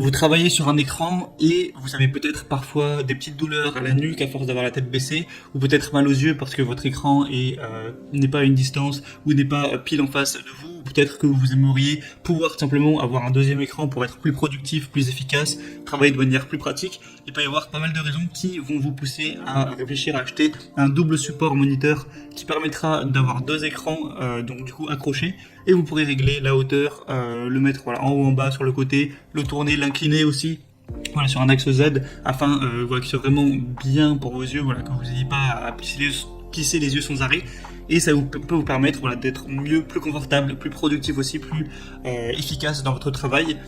Vous travaillez sur un écran et vous avez peut-être parfois des petites douleurs à la nuque à force d'avoir la tête baissée, ou peut-être mal aux yeux parce que votre écran n'est pas à une distance ou n'est pas pile en face de vous. Ou peut-être que vous aimeriez pouvoir tout simplement avoir un deuxième écran pour être plus productif, plus efficace, travailler de manière plus pratique. Il peut y avoir pas mal de raisons qui vont vous pousser à réfléchir à acheter un double support moniteur qui permettra d'avoir deux écrans donc du coup accrochés, et vous pourrez régler la hauteur, le mettre voilà, en haut en bas sur le côté, le tourner, l'incliner aussi. Voilà, sur un axe Z afin voilà, qu'il soit vraiment bien pour vos yeux, voilà, que vous n'ayez pas à plisser les yeux sans arrêt. Et ça peut vous permettre voilà, d'être mieux, plus confortable, plus productif aussi, plus efficace dans votre travail.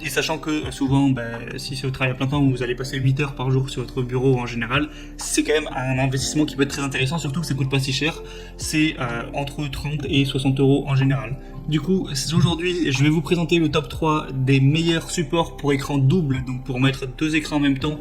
Et sachant que souvent, si c'est au travail à plein temps où vous allez passer 8 heures par jour sur votre bureau en général, c'est quand même un investissement qui peut être très intéressant, surtout que ça coûte pas si cher. C'est entre 30 et 60 euros en général. Du coup, aujourd'hui, je vais vous présenter le top 3 des meilleurs supports pour écran double, donc pour mettre deux écrans en même temps,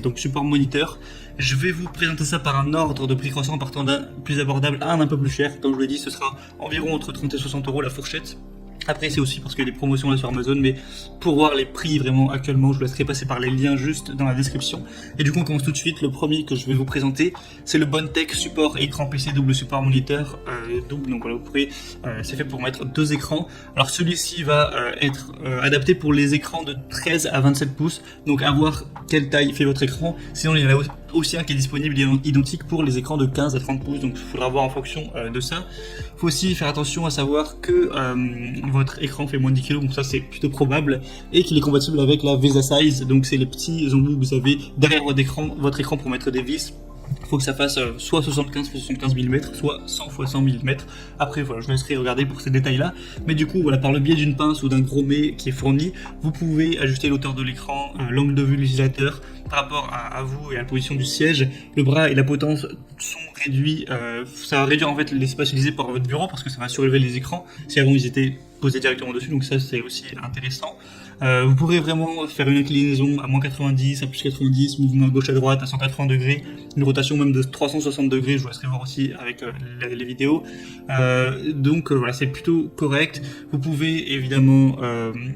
donc support moniteur. Je vais vous présenter ça par un ordre de prix croissant, partant d'un plus abordable à un peu plus cher. Comme je vous l'ai dit, ce sera environ entre 30 et 60 euros la fourchette. Après, c'est aussi parce qu'il y a des promotions là sur Amazon, mais pour voir les prix vraiment actuellement, je vous laisserai passer par les liens juste dans la description. Et du coup, on commence tout de suite. Le premier que je vais vous présenter, c'est le Bontech support écran PC double support moniteur double. Donc voilà, vous pourrez, c'est fait pour mettre deux écrans. Alors celui-ci va être adapté pour les écrans de 13 à 27 pouces. Donc à voir quelle taille fait votre écran. Sinon, il y en a aussi un qui est disponible identique pour les écrans de 15 à 30 pouces. Donc il faudra voir en fonction de ça. Il faut aussi faire attention à savoir que votre écran fait moins de 10 kg, donc ça c'est plutôt probable, et qu'il est compatible avec la VESA Size, donc c'est les petits embouts que vous avez derrière votre écran pour mettre des vis. Il faut que ça fasse soit 75 x 75 mm, soit 100 x 100 mm. Après, voilà, je vous laisserai regarder pour ces détails-là. Mais du coup, voilà, par le biais d'une pince ou d'un gros mets qui est fourni, vous pouvez ajuster l'auteur de l'écran, l'angle de vue de l'utilisateur par rapport à vous et à la position du siège. Le bras et la potence sont réduits. Ça va réduire en fait l'espace utilisé par votre bureau parce que ça va surélever les écrans si avant ils étaient posés directement dessus. Donc ça, c'est aussi intéressant. Vous pourrez vraiment faire une inclinaison à moins 90, à plus 90, mouvement à gauche à droite, à 180 degrés, une rotation même de 360 degrés, je vous laisserai voir aussi avec les vidéos. Donc voilà, c'est plutôt correct. Vous pouvez évidemment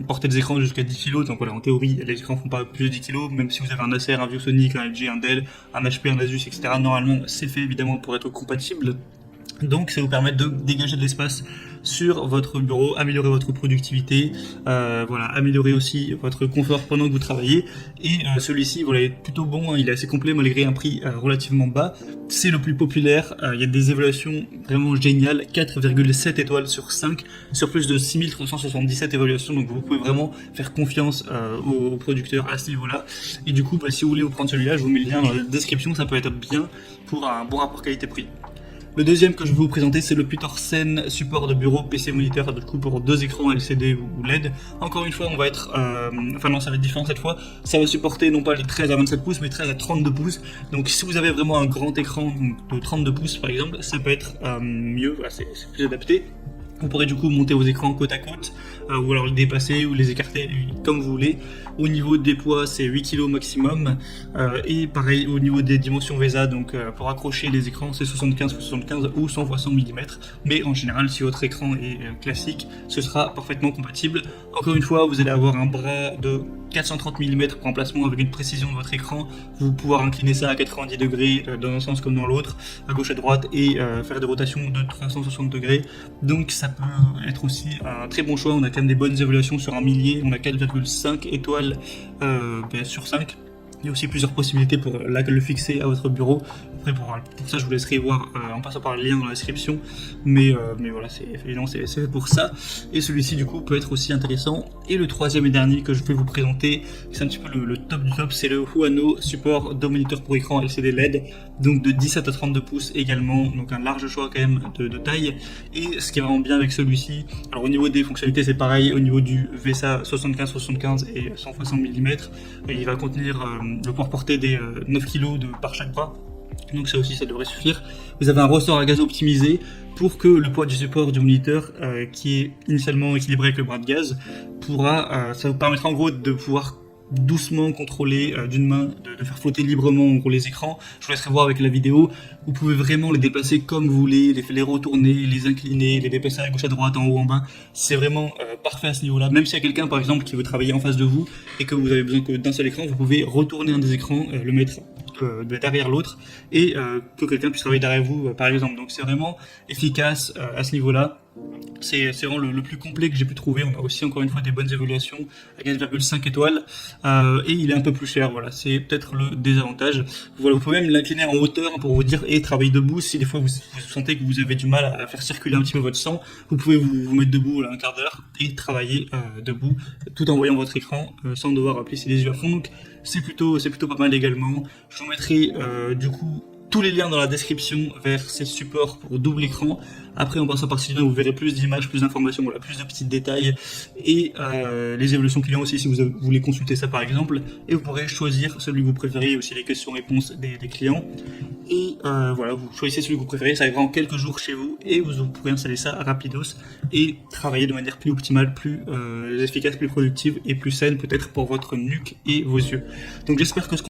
porter des écrans jusqu'à 10 kg, donc voilà, en théorie, les écrans font pas plus de 10 kg, même si vous avez un Acer, un ViewSonic, un LG, un Dell, un HP, un Asus, etc. Normalement, c'est fait évidemment pour être compatible. Donc ça vous permet de dégager de l'espace sur votre bureau, améliorer votre productivité, voilà, améliorer aussi votre confort pendant que vous travaillez. Et celui-ci, voilà, est plutôt bon, hein, il est assez complet malgré un prix relativement bas. C'est le plus populaire, il y a des évaluations vraiment géniales, 4,7 étoiles sur 5, sur plus de 6377 évaluations, donc vous pouvez vraiment faire confiance aux producteurs à ce niveau-là. Et du coup, si vous voulez vous prendre celui-là, je vous mets le lien dans la description, ça peut être bien pour un bon rapport qualité-prix. Le deuxième que je vais vous présenter, c'est le Putorsen support de bureau PC moniteur, du coup pour deux écrans LCD ou LED. Encore une fois, on va être, enfin non, ça va être différent cette fois. Ça va supporter non pas les 13 à 27 pouces, mais 13 à 32 pouces. Donc si vous avez vraiment un grand écran de 32 pouces par exemple, ça peut être mieux, voilà, c'est plus adapté. Vous pourrez du coup monter vos écrans côte à côte, ou alors les dépasser ou les écarter comme vous voulez. Au niveau des poids, c'est 8 kg maximum, et pareil au niveau des dimensions VESA, donc pour accrocher les écrans, c'est 75 x 75 ou 100 x 100 mm. Mais en général, si votre écran est classique, ce sera parfaitement compatible. Encore une fois, vous allez avoir un bras de 430 mm pour emplacement avec une précision de votre écran. Vous pouvez pouvoir incliner ça à 90 degrés dans un sens comme dans l'autre, à gauche à droite, et faire des rotations de 360 degrés. Donc ça peut être aussi un très bon choix. On a quand même des bonnes évaluations sur un millier, on a 4,5 étoiles sur 5. Il y a aussi plusieurs possibilités pour le fixer à votre bureau. Après, pour ça, je vous laisserai voir en passant par le lien dans la description. Mais voilà, c'est évidemment c'est fait pour ça. Et celui-ci, du coup, peut être aussi intéressant. Et le troisième et dernier que je vais vous présenter, c'est un petit peu le top du top, c'est le Huano support de moniteur pour écran LCD LED. Donc de 17 à 32 pouces également. Donc un large choix quand même de taille. Et ce qui est vraiment bien avec celui-ci, alors au niveau des fonctionnalités, c'est pareil. Au niveau du VESA 75-75 et 100 x 100 mm, il va contenir le pouvoir porter des 9 kg par chaque bras. Donc ça aussi, ça devrait suffire. Vous avez un ressort à gaz optimisé pour que le poids du support du moniteur, qui est initialement équilibré avec le bras de gaz, ça vous permettra en gros de pouvoir doucement contrôler d'une main, de faire flotter librement en gros les écrans. Je vous laisserai voir avec la vidéo. Vous pouvez vraiment les déplacer comme vous voulez, les retourner, les incliner, les déplacer à gauche à droite, en haut en bas. C'est vraiment parfait à ce niveau-là. Même s'il y a quelqu'un par exemple qui veut travailler en face de vous et que vous avez besoin que d'un seul écran, vous pouvez retourner un des écrans, le mettre derrière l'autre et que quelqu'un puisse travailler derrière vous par exemple. Donc c'est vraiment efficace à ce niveau-là. C'est vraiment le plus complet que j'ai pu trouver. On a aussi encore une fois des bonnes évaluations à 4,5 étoiles et il est un peu plus cher. Voilà, c'est peut-être le désavantage. Voilà, vous pouvez même l'incliner en hauteur pour vous dire et travailler debout. Si des fois vous sentez que vous avez du mal à faire circuler un petit peu votre sang, vous pouvez vous mettre debout là, un quart d'heure et travailler debout tout en voyant votre écran sans devoir plisser les yeux à fond. Donc c'est plutôt pas mal également. Je vous mettrai du coup tous les liens dans la description vers ces supports pour double écran. Après, en passant par ci, vous verrez plus d'images, plus d'informations, voilà, plus de petits détails et les évolutions clients aussi si vous voulez consulter ça par exemple. Et vous pourrez choisir celui que vous préférez, aussi les questions-réponses des clients. Et voilà, vous choisissez celui que vous préférez, ça arrivera en quelques jours chez vous et vous pourrez installer ça rapidos et travailler de manière plus optimale, plus efficace, plus productive et plus saine peut-être pour votre nuque et vos yeux. Donc j'espère que ce